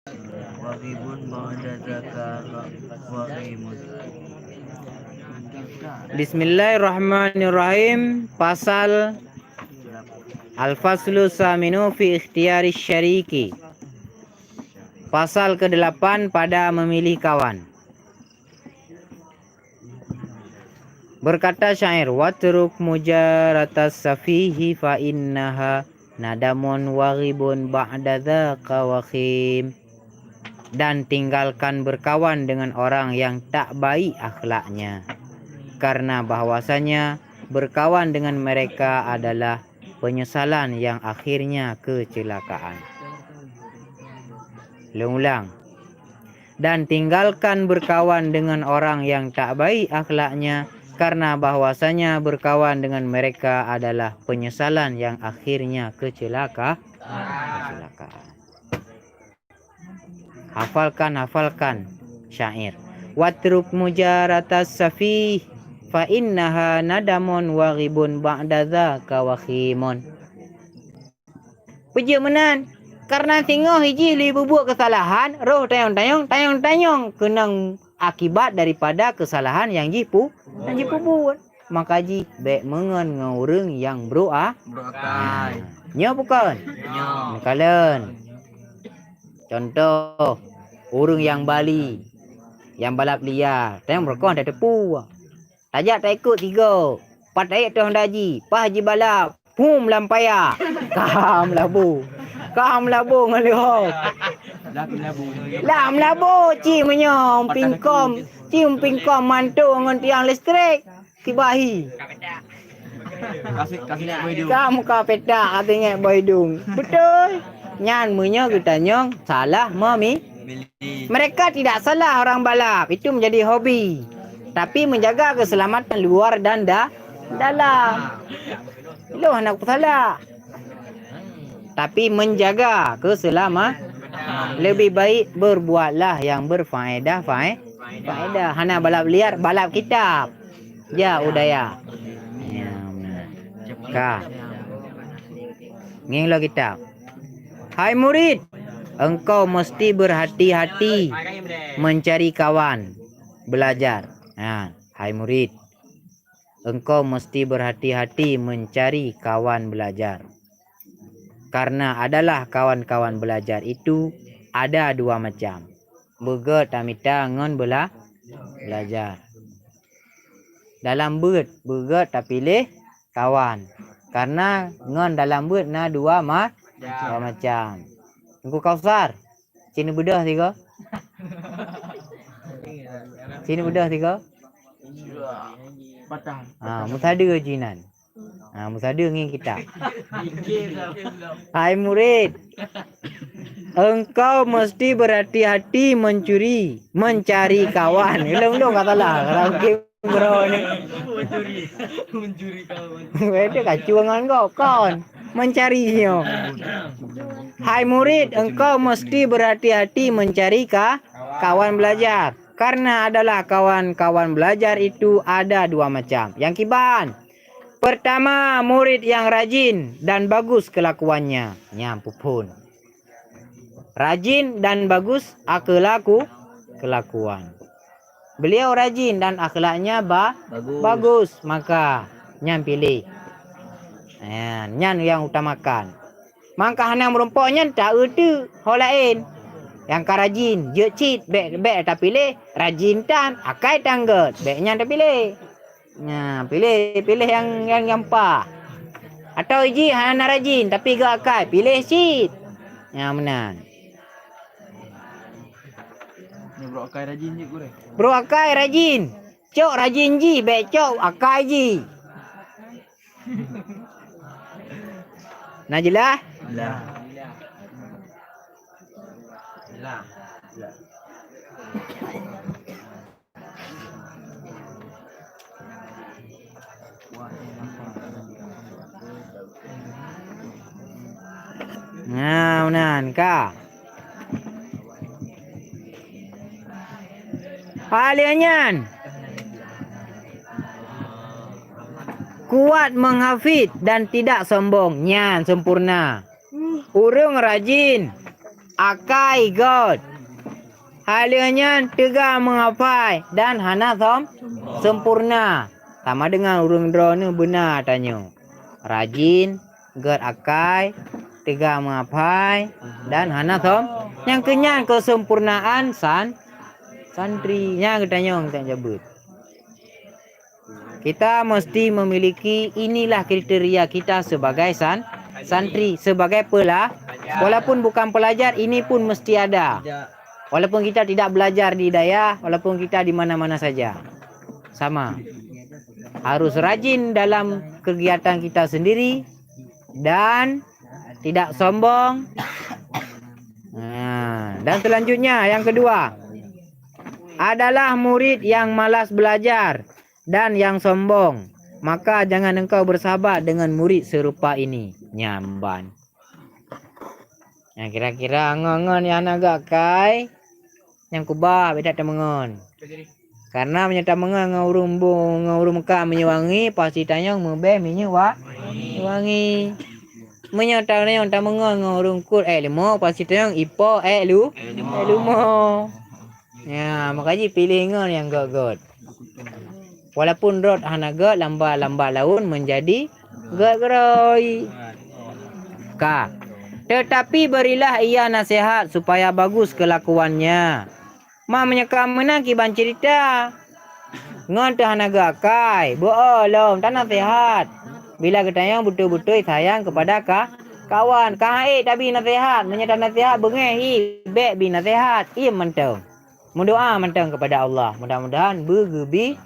Waqibun ba'da zaka waqimun. Bismillahirrahmanirrahim. Pasal Al-Faslu Saminu fi ikhtiyari syariki. Pasal ke-8 pada memilih kawan. Berkata syair, watruk mujaratas safihi fa innaha nadamun waghibun ba'da dzaka wakhim. Dan tinggalkan berkawan dengan orang yang tak baik akhlaknya, karena bahwasanya berkawan dengan mereka adalah penyesalan yang akhirnya kecelakaan. Ulang. Dan tinggalkan berkawan dengan orang yang tak baik akhlaknya, karena bahwasanya berkawan dengan mereka adalah penyesalan yang akhirnya kecelakaan. Hafalkan syair. Watruk mujaratas safih fa innaha nadamun waghibun ba'da dzaka wakhimun. Puji menan, karena tengok hiji li bubuh kesalahan, roh tayong kenang akibat daripada kesalahan yang jipu buat. Maka ji baik mengen ngurung yang beruah Berakai. nyo bukan Nyo. kalen. Contoh, urung yang Bali, yang balap liar, tayang berkon tak tepu. Tajak tak ikut 3, 4 ayat tu daji, pas haji balap, pum lampaya. Kam labu ngalih. Lam labu ci menyom pingkom mantu ngon tiang listrik tibahi. Kasih nak boy Kamu ka petak katanya boydung. Betul. Nyan munyo kita nyong salah mami. Mereka tidak salah orang balap, itu menjadi hobi. Tapi menjaga keselamatan luar dan dalam. Loh anak salah. Tapi menjaga keselamatan lebih baik berbuatlah yang berfaedah. Hana balap liar, balap kitab. Ya udaya. Ka. Nginglo kitab. Hai murid, engkau mesti berhati-hati mencari kawan belajar. Hai murid, engkau mesti berhati-hati mencari kawan belajar. Karena adalah kawan-kawan belajar itu ada 2 macam. Bege tamita ngon belajar. Dalam bege tak pilih kawan. Karena ngon dalam bege na 2 macam. Engkau Kausar. Sini bedah 3. Sini bedah 3. Patang. Musada jinan. Musada ngin kita. Hai murid, engkau mesti berhati-hati mencari kawan. Ulang katalah. Karaoke bro ni. Mencuri kawan. Itu kacuangan kau kawan. Mencarinya. Hai murid, engkau mesti berhati-hati mencari kawan belajar. Karena adalah kawan-kawan belajar itu ada 2 macam. Yang kiban. Pertama, murid yang rajin dan bagus kelakuannya. Nyampupun. Rajin dan bagus kelakuan. Beliau rajin dan akhlaknya bagus. Maka nyam pilih. Nyan yang utamakan. Maka hana merumpaknya tak ada hal lain. Yang karajin, je cit, bek tak pilih, rajin tan, akai tanggut, beknya tak pilih. Pilih yang pa. Atau iji hana rajin tapi gak akai, pilih cit. Menan. Ni bro akai rajin je gure. Bro akai rajin. Cok rajin ji, bek cok akai ji. Najilah? Lah. Menan ka. Alianyan. Kuat menghafid dan tidak sombong. Nyan sempurna. Urung rajin. akai god. Halanya tegak menghafal dan hana sempurna. Sama dengan urang drone benar tanya. Rajin, god akai, tegak menghafal dan hana yang kenyan kesempurnaan santrinya katanya kita jabut. Kita mesti memiliki inilah kriteria kita sebagai santri, sebagai walaupun bukan pelajar ini pun mesti ada. Walaupun kita tidak belajar di Hidayah, walaupun kita di mana-mana saja. Sama. Harus rajin dalam kegiatan kita sendiri dan tidak sombong. Dan selanjutnya yang kedua adalah murid yang malas belajar dan yang sombong, maka jangan engkau bersahabat dengan murid serupa ini. Nyamban. Kira-kira ngongon yang agak kai yang kubah beda temengon. Karena menyata mengon ngurung Mekah menyewangi pasti tanya mebe wangi. Menyata yang temengon ngurung kur limo pasti tanya ipo lumo. Ya, makanya pilih ngon yang god. Walaupun rot hanaga lambat laun menjadi geroi. Tetapi berilah ia nasihat supaya bagus kelakuannya. Menyekam menang kiban cerita. Ngon tu hanaga kai, boolom tan nasihat. Bila katanya betul-betul sayang kepada kawan, tapi nasihat, menyata nasihat bengehi, bek bi nasihat, ia mentang. Mendoa mentang kepada Allah. Mudah-mudahan bergebi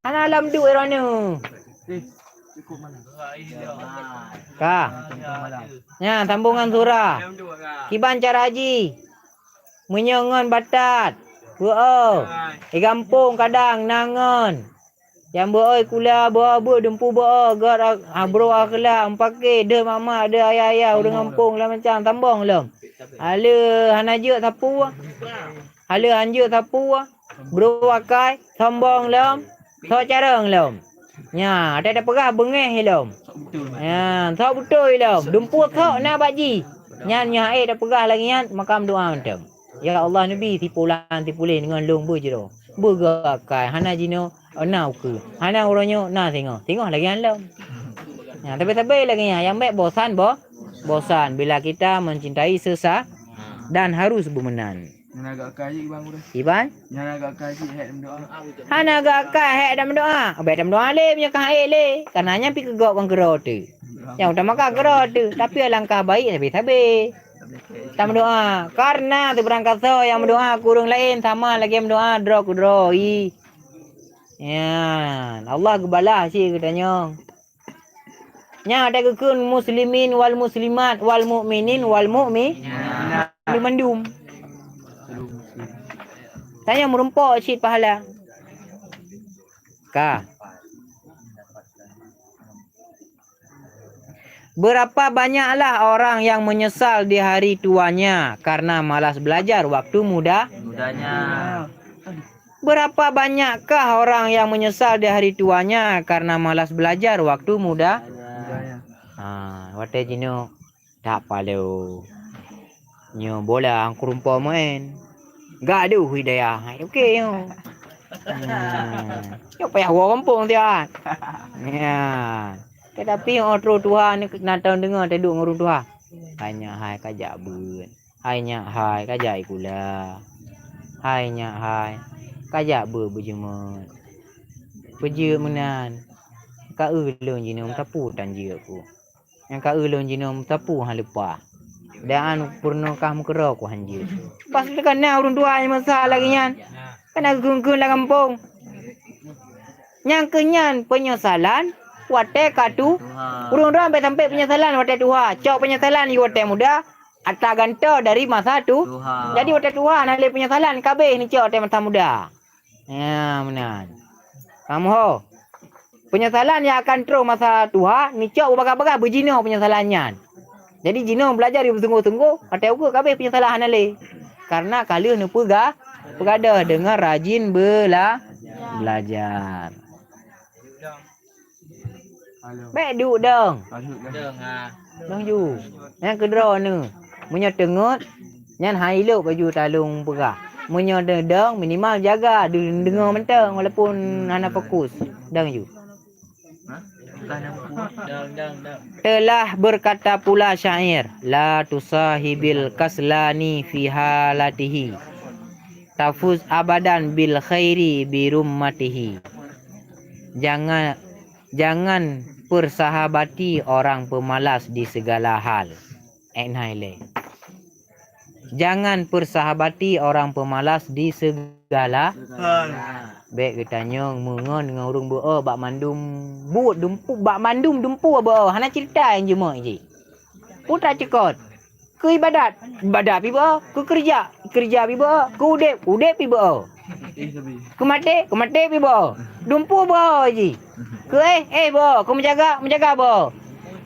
ana alam du erana. Ya, sambungan surah. Kiban cara haji. Menyongon batat. Di kampung kadang nangon. Yang beroi kula bawa dempu bawa gar bro akla empake de mama de ayah urang kampung lah macam tambong lom. Ala hanaje sapu. Ala hanje sapu. Bro akai tambong lom. So carang lom. Nya, ada pegah bengeh lom. Ya, so betul lom. Dempu so na baji. Nya dah pegah lagi nya makam doa macam. Ya Allah Nabi tipulan dengan long bu je do. Bergakai hana jino na uku. Hana orangnya na tengok lagi lom. Ya, tapi lagi yang baik bosan bosan bila kita mencintai dan harus bermenan. Yang agak kaji bang udah. Iban? Yang agak kaji hek doa. Hana agak hek dalam doa. Baik dalam doa le punya kah le. Karenanya pi kegok bang gero tu. Yang utama kah gero tu, tapi alangkah baik tapi. Tak berdoa. Karena tu berangkat so yang berdoa kurung lain sama lagi yang berdoa droi. Ya, Allah gebalah si katanya. Nya ada kekun muslimin wal muslimat wal mukminin wal mandum. Tanya merempok syit pahala. Berapa banyaklah orang yang menyesal di hari tuanya karena malas belajar waktu mudanya. Berapa banyakkah orang yang menyesal di hari tuanya karena malas belajar waktu mudanya? Wate jino tak palu. Nyo bola angkurumpa main. Gak ada hidayah. Okey yo. Yo payah gua kampung dia. Ya. Tetapi orang Tuhan ni nak tahu dengar teduk ngurung Tuhan. Hanya hai kajak bun. Hanya hai kajak ikula. Hanya hai kajak berjemut. Beje menan. Ka ulun jinom tapu tanji aku. Yang ka ulun jinom tapu han lepas. Dan purnakah mukra ku hanji. Pas dekat na urung Tuhan masa lagi nyan. Kena gunggun lah kampung. Yang kenyan penyesalan wate katu urung sampai penyesalan wate Tuhan. Cok penyesalan ni wate muda atau ganta dari masa tu. Jadi wate Tuhan ada penyesalan kabeh ni cok masa muda. Ya menan. Kamu ho. Penyesalan yang akan terus masa Tuhan ni cok bagai-bagai berjina penyesalannya. Jadi jina belajar bersungguh-sungguh atau aku kabeh penyesalan ale. Karena kalian pegada dengan rajin belajar. Baik duduk dong. Dong ju. Yang kedua ni. Munyo tengut, nyan hai elok baju talung pegah. Munyo dedang minimal jaga dengar mentang walaupun hana fokus. Dang ju. Telah berkata pula syair, la tusahibil kaslani fi halatihi. Tafuz abadan bil khairi bi rummatihi. Jangan persahabati orang pemalas di segala hal. Enhaile. Jangan persahabati orang pemalas di segala hal. Baik kita nyong mengon dengan urung beo bak mandum but dumpu bak mandum dumpu beo hana cerita yang jema je. Putra cekot. Ke ibadat pi beo, ke kerja pi beo, ke udep pi beo. Ke mati pi beo. Dumpu beo je. Ke beo, kau menjaga beo.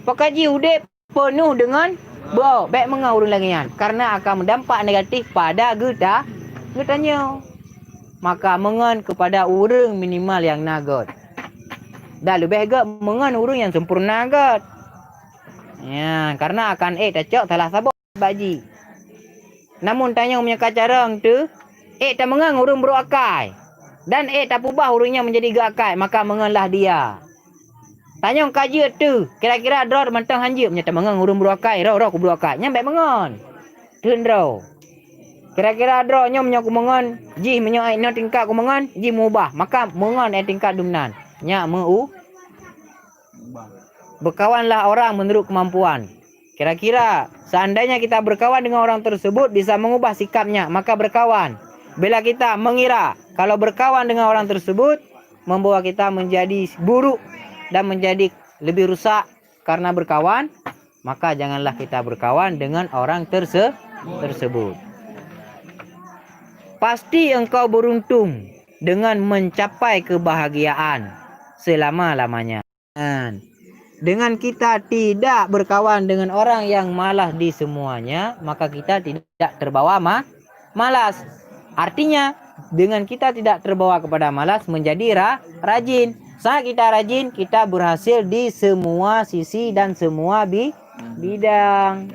Pakaji udep penuh dengan beo, baik mengau urung lagian karena akan mendampak negatif pada getanya. Maka mengan kepada urang minimal yang nagot. Dah lebih agak mengan urang yang sempurna agat. Ya, karena akan tak salah sabuk baji. Namun tanya punya kacarang tu, tak mengan urang berakai. Dan tak ubah urangnya menjadi gakai, maka menganlah dia. Tanya kaji tu, kira-kira draw mentang hanjip nya tak mengan urang berakai, raw ku berakai. Nya baik mengan. Tun draw. Kira-kira draw nyom nya ku mengan, ji menyo ai no tingkat ku mengan, ji mubah. Maka mengan tingkat dumnan. Nya meu berkawanlah orang menurut kemampuan. Kira-kira seandainya kita berkawan dengan orang tersebut bisa mengubah sikapnya, maka berkawan. Bila kita mengira kalau berkawan dengan orang tersebut membawa kita menjadi buruk dan menjadi lebih rusak karena berkawan, maka janganlah kita berkawan dengan orang tersebut. Pasti engkau beruntung dengan mencapai kebahagiaan selama-lamanya. Dengan kita tidak berkawan dengan orang yang malas di semuanya, maka kita tidak terbawa malas. Artinya, dengan kita tidak terbawa kepada malas menjadi rajin. Saat kita rajin, kita berhasil di semua sisi dan semua bidang.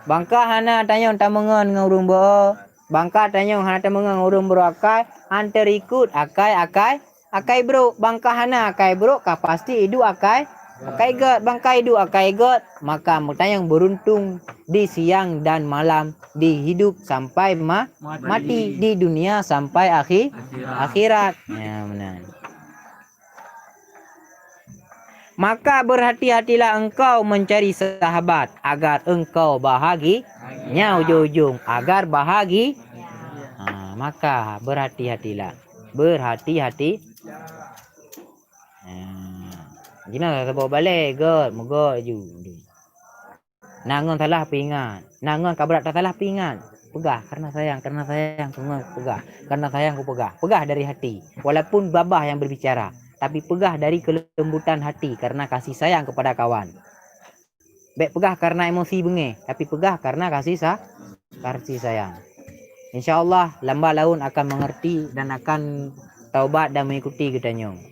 Bangka hana tanya tamangan dengan urung bo. Bangka tanya hana tamangan urung bro akai, antar ikut akai bro. Bangka hana akai bro, kah pasti idu akai got. Bangka idu akai got, maka mutayang beruntung di siang dan malam, di hidup sampai mati, di dunia sampai akhirat. Ya benar. Maka berhati-hatilah engkau mencari sahabat agar engkau bahagianya ujung-ujung agar bahagia. Maka berhati-hatilah. Gina tak bawa balik god, moga ju. Nangon salah pingat. Nangon kabrat tak salah pingat. Pegah karena sayang semua pegah. Karena sayang ku pegah. Pegah dari hati. Walaupun babah yang berbicara, tapi pegah dari kelembutan hati karena kasih sayang kepada kawan. Baik pegah karena emosi bengih, tapi pegah karena kasih sayang. InsyaAllah lambat laun akan mengerti dan akan taubat dan mengikuti kita nyong.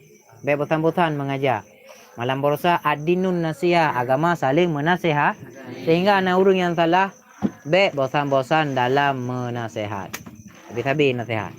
Baik bosan-bosan mengajak. Malam borsa ad-dinun nasiha, agama saling menasihat. Sehingga anak urung yang salah, baik bosan-bosan dalam menasihat. Habis-habis nasihat.